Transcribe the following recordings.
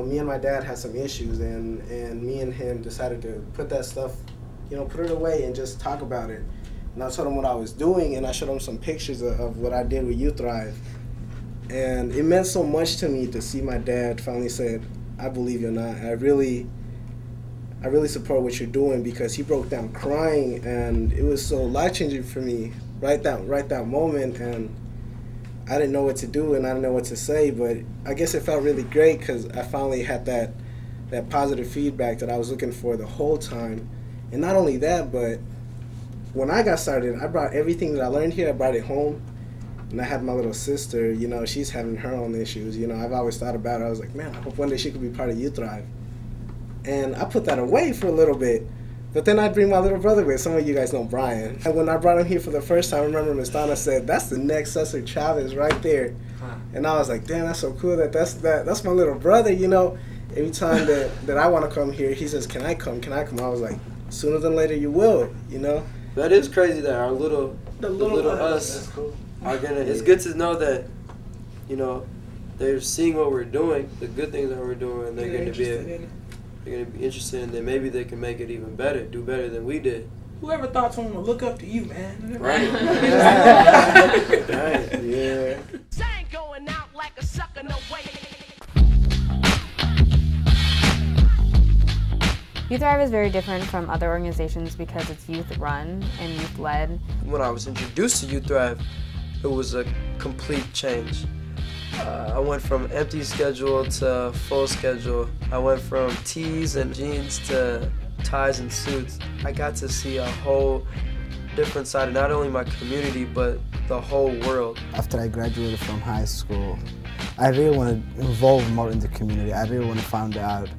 me and my dad had some issues, and me and him decided to put that stuff, you know, put it away and just talk about it. And I told him what I was doing, and I showed him some pictures of what I did with YouthRive. And it meant so much to me to see my dad finally said, I believe you, and I really support what you're doing, because he broke down crying, and it was so life-changing for me right that moment. And I didn't know what to do, and I didn't know what to say, but I guess it felt really great because I finally had that positive feedback that I was looking for the whole time. And not only that, but when I got started, I brought everything that I learned here, I brought it home. And I had my little sister, you know, she's having her own issues. You know, I've always thought about it. I was like, man, I hope one day she could be part of YouthRive. And I put that away for a little bit. But then I'd bring my little brother with. Some of you guys know Brian. And when I brought him here for the first time, I remember Ms. Donna said, that's the next Cesar Chavez right there. Huh. And I was like, damn, that's so cool. That's my little brother, you know. Every time that I want to come here, he says, can I come? Can I come? I was like, sooner than later you will, you know. That is crazy that our little us cool. Are gonna. It's good to know that, you know, they're seeing what we're doing, the good things that we're doing, and they're gonna be interested in it. Maybe they can make it even better, do better than we did. Whoever thought someone would look up to you, man? Right. Right. Yeah. Going out like a sucker, no way. YouthRive is very different from other organizations because it's youth-run and youth-led. When I was introduced to YouthRive, it was a complete change. I went from empty schedule to full schedule. I went from tees and jeans to ties and suits. I got to see a whole different side of not only my community, but the whole world. After I graduated from high school, I really want to involve more in the community. I really want to find out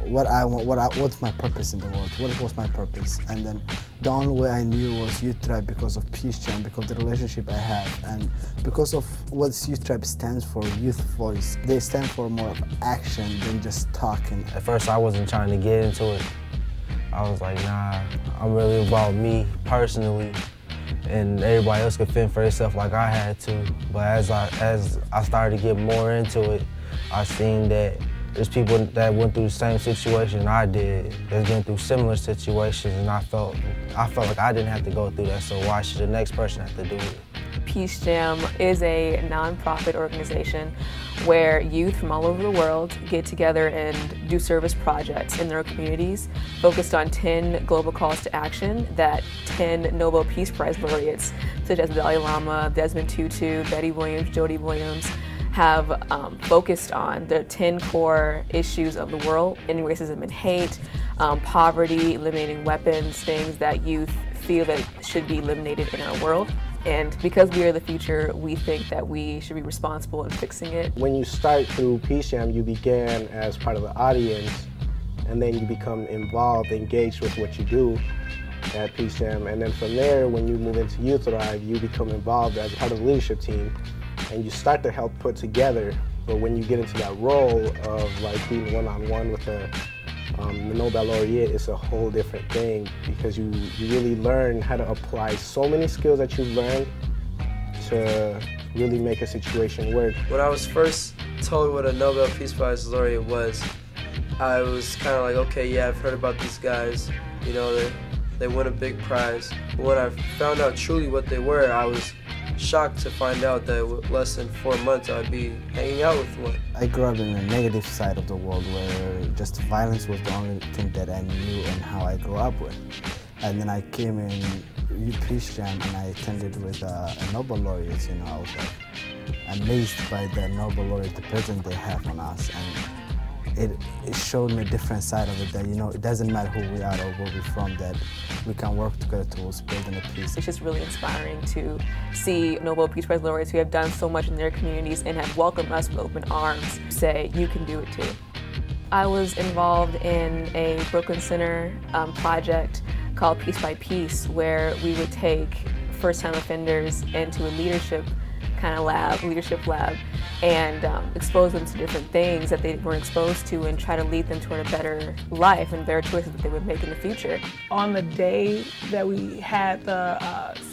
what I want, what's my purpose in the world, what was my purpose. And then the only way I knew was YouthRive because of Peace Jam, because of the relationship I have, and because of what YouthRive stands for, Youth Voice. They stand for more of action than just talking. At first I wasn't trying to get into it. I was like, nah, I'm really about me personally, and everybody else could fend for themselves like I had to. But as I started to get more into it, I seen that there's people that went through the same situation I did, that's been through similar situations, and I felt like I didn't have to go through that, so why should the next person have to do it? Peace Jam is a nonprofit organization where youth from all over the world get together and do service projects in their communities focused on 10 global calls to action that 10 Nobel Peace Prize laureates, such as the Dalai Lama, Desmond Tutu, Betty Williams, Jody Williams, have focused on the 10 core issues of the world: ending racism and hate, poverty, eliminating weapons, things that youth feel that should be eliminated in our world. And because we are the future, we think that we should be responsible in fixing it. When you start through Peace Jam, you began as part of the audience, and then you become involved, engaged with what you do at Peace Jam. And then from there, when you move into YouthRive, you become involved as part of the leadership team, and you start to help put together. But when you get into that role of like being one-on-one with the Nobel laureate, it's a whole different thing, because you really learn how to apply so many skills that you've learned to really make a situation work. When I was first told what a Nobel Peace Prize laureate was, I was kind of like, okay, yeah, I've heard about these guys, you know, they win a big prize. But when I found out truly what they were, I was shocked to find out that with less than 4 months I'd be hanging out with one. I grew up in a negative side of the world where just violence was the only thing that I knew and how I grew up with. And then I came in Peace Jam and I attended with a Nobel laureate. You know, I was like amazed by the Nobel laureate, the presence they have on us. And it showed me a different side of it, that, you know, it doesn't matter who we are or where we're from, that we can work together towards building a peace. It's just really inspiring to see Nobel Peace Prize laureates who have done so much in their communities and have welcomed us with open arms say, you can do it too. I was involved in a Brooklyn Center project called Piece by Piece, where we would take first-time offenders into a leadership lab, and expose them to different things that they weren't exposed to and try to lead them toward a better life and better choices that they would make in the future. On the day that we had the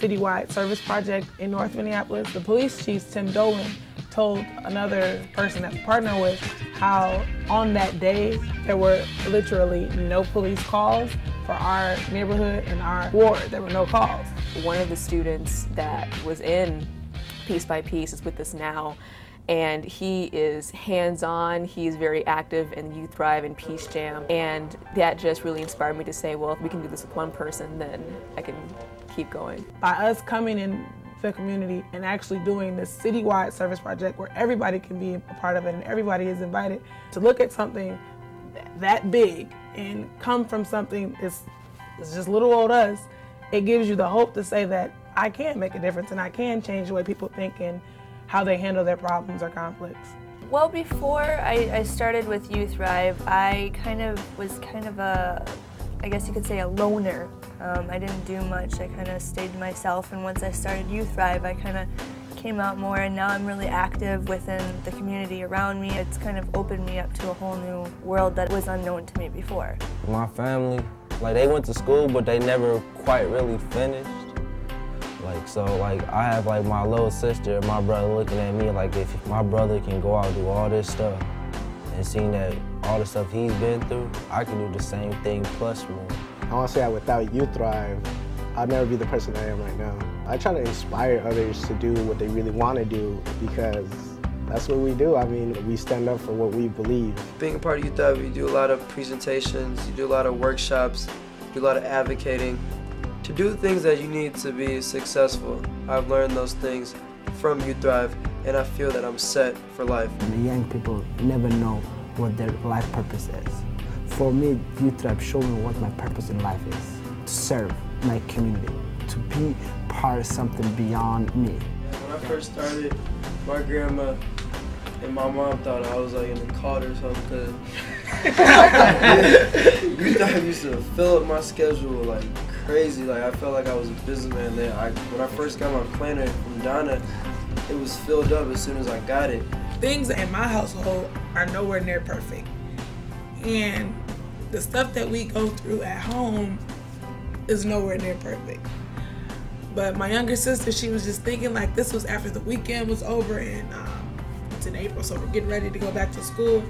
citywide service project in North Minneapolis, the police chief, Tim Dolan, told another person that we partner with how on that day there were literally no police calls for our neighborhood and our ward. There were no calls. One of the students that was in Piece by Piece is with us now, and he is hands-on. He's very active in YouthRive and Peace Jam, and that just really inspired me to say, well, if we can do this with one person, then I can keep going. By us coming in the community and actually doing this citywide service project where everybody can be a part of it and everybody is invited to look at something that big and come from something that's just little old us, it gives you the hope to say that I can make a difference and I can change the way people think and how they handle their problems or conflicts. Well, before I started with YouthRive, I was kind of a, I guess you could say, a loner. I didn't do much. I kind of stayed to myself, and once I started YouthRive, I kind of came out more, and now I'm really active within the community around me. It's kind of opened me up to a whole new world that was unknown to me before. My family, like, they went to school, but they never quite really finished. So I have like my little sister and my brother looking at me like, if my brother can go out and do all this stuff and seeing that all the stuff he's been through, I can do the same thing plus more. I want to say that without YouthRive, I'd never be the person I am right now. I try to inspire others to do what they really want to do because that's what we do. I mean, we stand up for what we believe. Being a part of YouthRive, you do a lot of presentations, you do a lot of workshops, you do a lot of advocating. To do the things that you need to be successful, I've learned those things from YouthRive, and I feel that I'm set for life. The young people never know what their life purpose is. For me, YouthRive showed me what my purpose in life is: to serve my community, to be part of something beyond me. When I first started, my grandma and my mom thought I was like an Encoded or something, because YouthRive used to fill up my schedule like crazy. Like, I felt like I was a businessman there. When I first got my planner from Donna, it was filled up as soon as I got it. Things in my household are nowhere near perfect. And the stuff that we go through at home is nowhere near perfect. But my younger sister, she was just thinking, like, this was after the weekend was over, and it's in April, so we're getting ready to go back to school.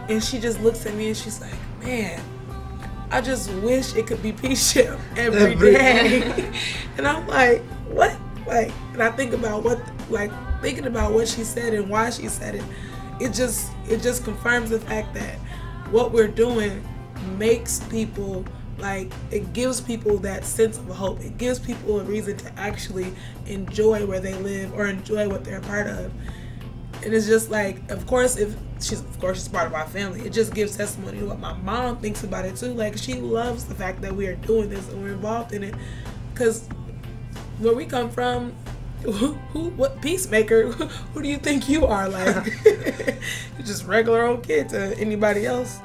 And she just looks at me and she's like, man, I just wish it could be Peace Jam every day. And I'm like, what? Like, and I think about thinking about what she said and why she said it. It just confirms the fact that what we're doing makes people, like, it gives people that sense of hope. It gives people a reason to actually enjoy where they live or enjoy what they're a part of. And it's just like, of course she's part of our family. It just gives testimony to what my mom thinks about it too. Like, she loves the fact that we are doing this and we're involved in it. Because where we come from, what peacemaker, who do you think you are? Like, you're just regular old kid to anybody else.